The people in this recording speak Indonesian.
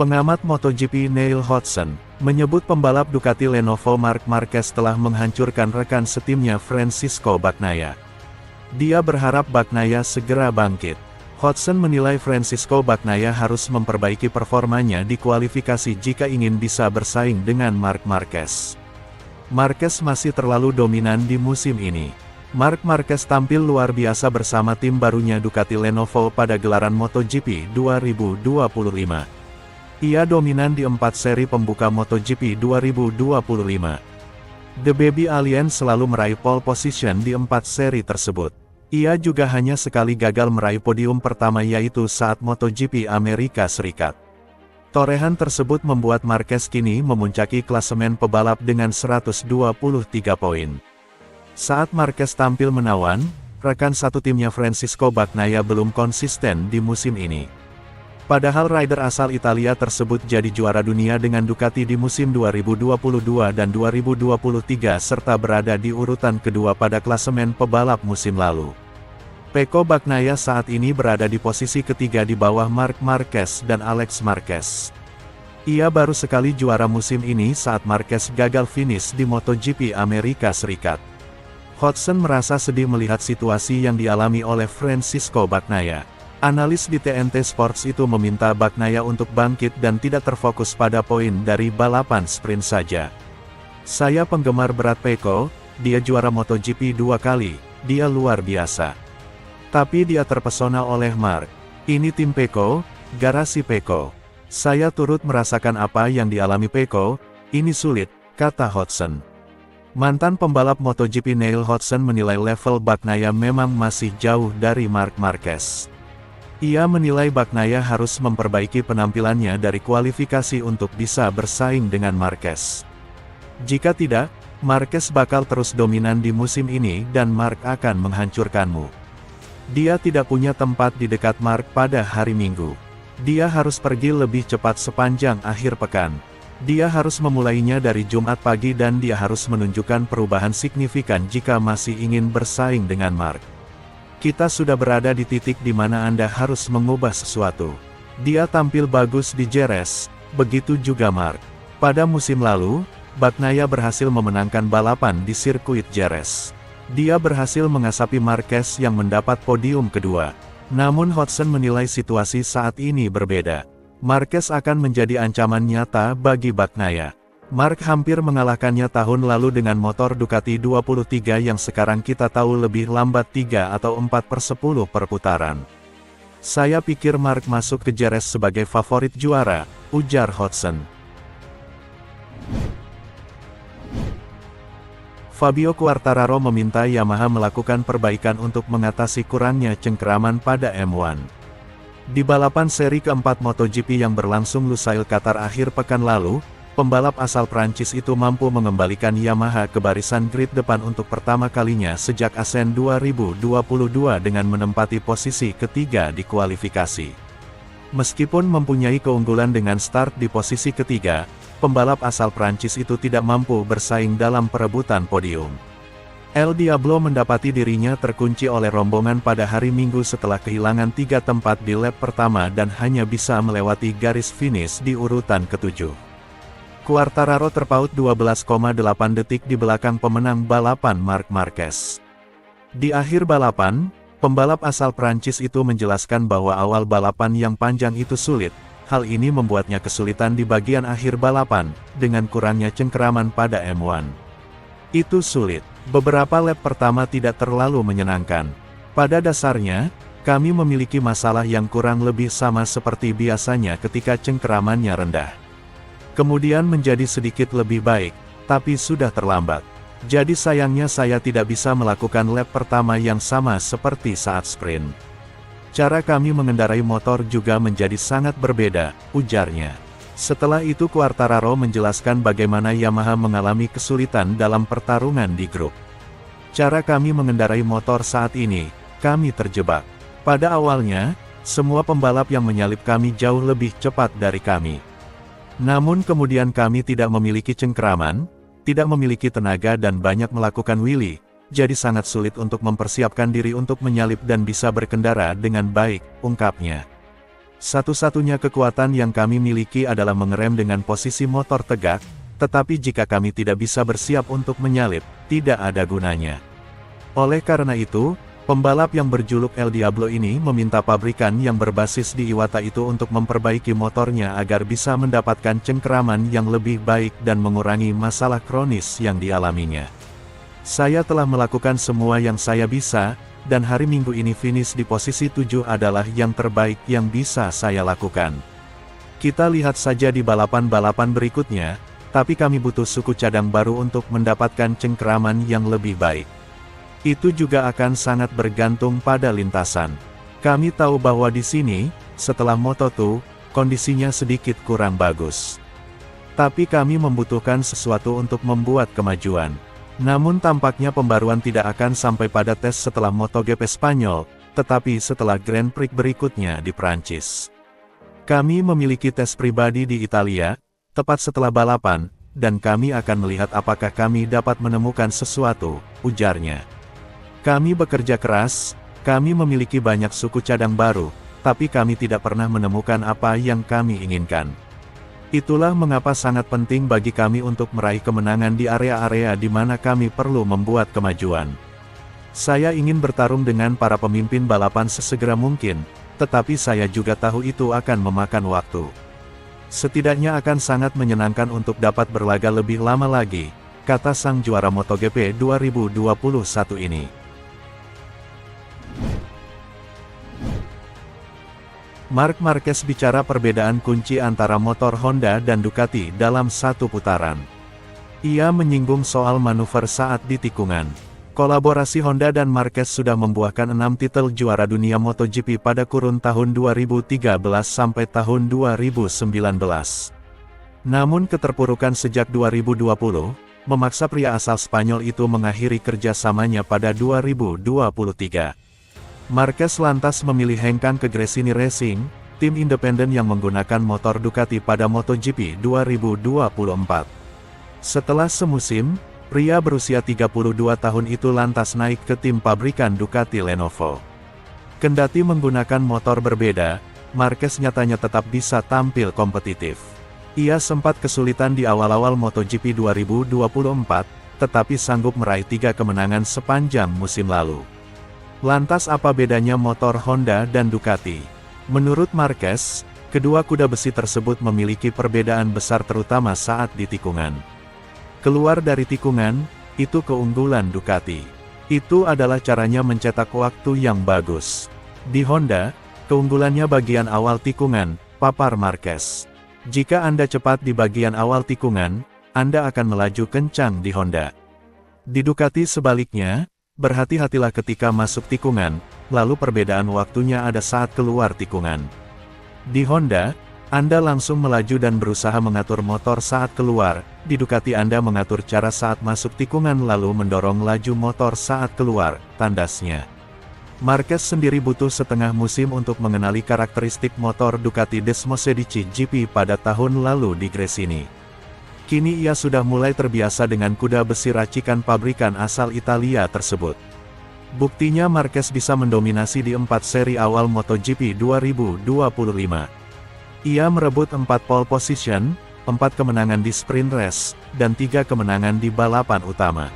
Pengamat MotoGP Neil Hodgson menyebut pembalap Ducati Lenovo Marc Marquez telah menghancurkan rekan setimnya Francisco Bagnaia. Dia berharap Bagnaia segera bangkit. Hodgson menilai Francisco Bagnaia harus memperbaiki performanya di kualifikasi jika ingin bisa bersaing dengan Marc Marquez. Marquez masih terlalu dominan di musim ini. Marc Marquez tampil luar biasa bersama tim barunya Ducati Lenovo pada gelaran MotoGP 2025. Ia dominan di 4 seri pembuka MotoGP 2025. The Baby Alien selalu meraih pole position di 4 seri tersebut. Ia juga hanya sekali gagal meraih podium pertama yaitu saat MotoGP Amerika Serikat. Torehan tersebut membuat Marquez kini memuncaki klasemen pebalap dengan 123 poin. Saat Marquez tampil menawan, rekan satu timnya Francisco Bagnaia belum konsisten di musim ini. Padahal rider asal Italia tersebut jadi juara dunia dengan Ducati di musim 2022 dan 2023 serta berada di urutan kedua pada klasemen pebalap musim lalu. Pecco Bagnaia saat ini berada di posisi ketiga di bawah Marc Marquez dan Alex Marquez. Ia baru sekali juara musim ini saat Marquez gagal finish di MotoGP Amerika Serikat. Hodgson merasa sedih melihat situasi yang dialami oleh Francisco Bagnaia. Analis di TNT Sports itu meminta Bagnaia untuk bangkit dan tidak terfokus pada poin dari balapan sprint saja. Saya penggemar berat Pecco, dia juara MotoGP 2 kali, dia luar biasa. Tapi dia terpesona oleh Marc. Ini tim Pecco, garasi Pecco. Saya turut merasakan apa yang dialami Pecco, ini sulit, kata Hodgson. Mantan pembalap MotoGP Neil Hodgson menilai level Bagnaia memang masih jauh dari Marc Marquez. Ia menilai Bagnaia harus memperbaiki penampilannya dari kualifikasi untuk bisa bersaing dengan Marquez. Jika tidak, Marquez bakal terus dominan di musim ini dan Marc akan menghancurkanmu. Dia tidak punya tempat di dekat Marc pada hari Minggu. Dia harus pergi lebih cepat sepanjang akhir pekan. Dia harus memulainya dari Jumat pagi dan dia harus menunjukkan perubahan signifikan jika masih ingin bersaing dengan Marc. Kita sudah berada di titik di mana Anda harus mengubah sesuatu. Dia tampil bagus di Jerez, begitu juga Marc. Pada musim lalu, Bagnaia berhasil memenangkan balapan di sirkuit Jerez. Dia berhasil mengasapi Marquez yang mendapat podium kedua. Namun Hodgson menilai situasi saat ini berbeda. Marquez akan menjadi ancaman nyata bagi Bagnaia. Marc hampir mengalahkannya tahun lalu dengan motor Ducati 23 yang sekarang kita tahu lebih lambat 3 atau 4/10 perputaran. Saya pikir Marc masuk ke Jerez sebagai favorit juara, ujar Hodgson. Fabio Quartararo meminta Yamaha melakukan perbaikan untuk mengatasi kurangnya cengkeraman pada M1. Di balapan seri keempat MotoGP yang berlangsung Lusail Qatar akhir pekan lalu, pembalap asal Prancis itu mampu mengembalikan Yamaha ke barisan grid depan untuk pertama kalinya sejak Asen 2022 dengan menempati posisi ketiga di kualifikasi. Meskipun mempunyai keunggulan dengan start di posisi ketiga, pembalap asal Prancis itu tidak mampu bersaing dalam perebutan podium. El Diablo mendapati dirinya terkunci oleh rombongan pada hari Minggu setelah kehilangan 3 tempat di lap pertama dan hanya bisa melewati garis finish di urutan ketujuh. Quartararo terpaut 12,8 detik di belakang pemenang balapan Marc Marquez. Di akhir balapan, pembalap asal Prancis itu menjelaskan bahwa awal balapan yang panjang itu sulit. Hal ini membuatnya kesulitan di bagian akhir balapan, dengan kurangnya cengkeraman pada M1. Itu sulit. Beberapa lap pertama tidak terlalu menyenangkan. Pada dasarnya, kami memiliki masalah yang kurang lebih sama seperti biasanya ketika cengkeramannya rendah. Kemudian menjadi sedikit lebih baik, tapi sudah terlambat. Jadi sayangnya saya tidak bisa melakukan lap pertama yang sama seperti saat sprint. Cara kami mengendarai motor juga menjadi sangat berbeda, ujarnya. Setelah itu Quartararo menjelaskan bagaimana Yamaha mengalami kesulitan dalam pertarungan di grup. Cara kami mengendarai motor saat ini, kami terjebak. Pada awalnya, semua pembalap yang menyalip kami jauh lebih cepat dari kami. Namun kemudian kami tidak memiliki cengkeraman, tidak memiliki tenaga dan banyak melakukan wheelie, jadi sangat sulit untuk mempersiapkan diri untuk menyalip dan bisa berkendara dengan baik, ungkapnya. Satu-satunya kekuatan yang kami miliki adalah mengerem dengan posisi motor tegak, tetapi jika kami tidak bisa bersiap untuk menyalip, tidak ada gunanya. Oleh karena itu, pembalap yang berjuluk El Diablo ini meminta pabrikan yang berbasis di Iwata itu untuk memperbaiki motornya agar bisa mendapatkan cengkeraman yang lebih baik dan mengurangi masalah kronis yang dialaminya. Saya telah melakukan semua yang saya bisa, dan hari Minggu ini finish di posisi 7 adalah yang terbaik yang bisa saya lakukan. Kita lihat saja di balapan-balapan berikutnya, tapi kami butuh suku cadang baru untuk mendapatkan cengkeraman yang lebih baik. Itu juga akan sangat bergantung pada lintasan. Kami tahu bahwa di sini, setelah Moto2, kondisinya sedikit kurang bagus. Tapi kami membutuhkan sesuatu untuk membuat kemajuan. Namun tampaknya pembaruan tidak akan sampai pada tes setelah MotoGP Spanyol, tetapi setelah Grand Prix berikutnya di Prancis. Kami memiliki tes pribadi di Italia, tepat setelah balapan, dan kami akan melihat apakah kami dapat menemukan sesuatu, ujarnya. Kami bekerja keras, kami memiliki banyak suku cadang baru, tapi kami tidak pernah menemukan apa yang kami inginkan. Itulah mengapa sangat penting bagi kami untuk meraih kemenangan di area-area di mana kami perlu membuat kemajuan. Saya ingin bertarung dengan para pemimpin balapan sesegera mungkin, tetapi saya juga tahu itu akan memakan waktu. Setidaknya akan sangat menyenangkan untuk dapat berlaga lebih lama lagi, kata sang juara MotoGP 2021 ini. Marc Marquez bicara perbedaan kunci antara motor Honda dan Ducati dalam satu putaran. Ia menyinggung soal manuver saat di tikungan. Kolaborasi Honda dan Marquez sudah membuahkan 6 titel juara dunia MotoGP pada kurun tahun 2013 sampai tahun 2019. Namun keterpurukan sejak 2020, memaksa pria asal Spanyol itu mengakhiri kerjasamanya pada 2023. Marquez lantas memilih hengkang ke Gresini Racing, tim independen yang menggunakan motor Ducati pada MotoGP 2024. Setelah semusim, pria berusia 32 tahun itu lantas naik ke tim pabrikan Ducati Lenovo. Kendati menggunakan motor berbeda, Marquez nyatanya tetap bisa tampil kompetitif. Ia sempat kesulitan di awal-awal MotoGP 2024, tetapi sanggup meraih 3 kemenangan sepanjang musim lalu. Lantas apa bedanya motor Honda dan Ducati? Menurut Marquez, kedua kuda besi tersebut memiliki perbedaan besar terutama saat di tikungan. Keluar dari tikungan, itu keunggulan Ducati. Itu adalah caranya mencetak waktu yang bagus. Di Honda, keunggulannya bagian awal tikungan, papar Marquez. Jika Anda cepat di bagian awal tikungan, Anda akan melaju kencang di Honda. Di Ducati sebaliknya, berhati-hatilah ketika masuk tikungan, lalu perbedaan waktunya ada saat keluar tikungan. Di Honda, Anda langsung melaju dan berusaha mengatur motor saat keluar, di Ducati Anda mengatur cara saat masuk tikungan lalu mendorong laju motor saat keluar, tandasnya. Marquez sendiri butuh setengah musim untuk mengenali karakteristik motor Ducati Desmosedici GP pada tahun lalu di Gresini. Kini ia sudah mulai terbiasa dengan kuda besi racikan pabrikan asal Italia tersebut. Buktinya Marquez bisa mendominasi di 4 seri awal MotoGP 2025. Ia merebut 4 pole position, 4 kemenangan di sprint race, dan 3 kemenangan di balapan utama.